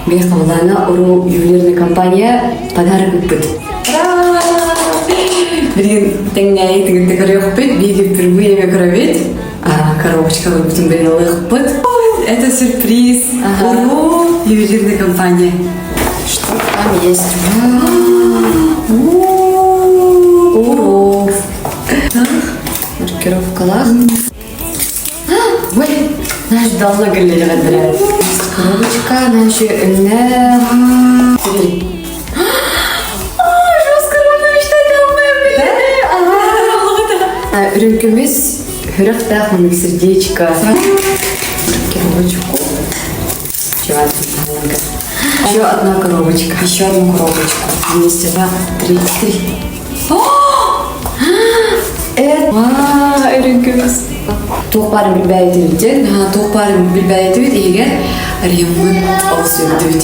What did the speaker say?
Без кабылана уру ювелирный компания подарок үппіт. Бірген тәңнәйі тігінді көрі өппіт, бейгі впервые ме көрі коробочка бүтін бәрі лықпыт. Это сюрприз. Уру ювелирная компания. Что там есть? Уру. Маркировкалар. Ой, наш давно гірлері ғадбірі. Коробочка, наші үнне. Смотри. Үрінкіміз хүрік тақмын сердечко. Коробочку. Еще одна коробочка. Еще одну коробочку. Вместе, да. 33. Это үрінкіміз. Тоқпарын білбәйті өтен. Тоқпарын білбәйті өт, егер ремонт олсы өтті өт.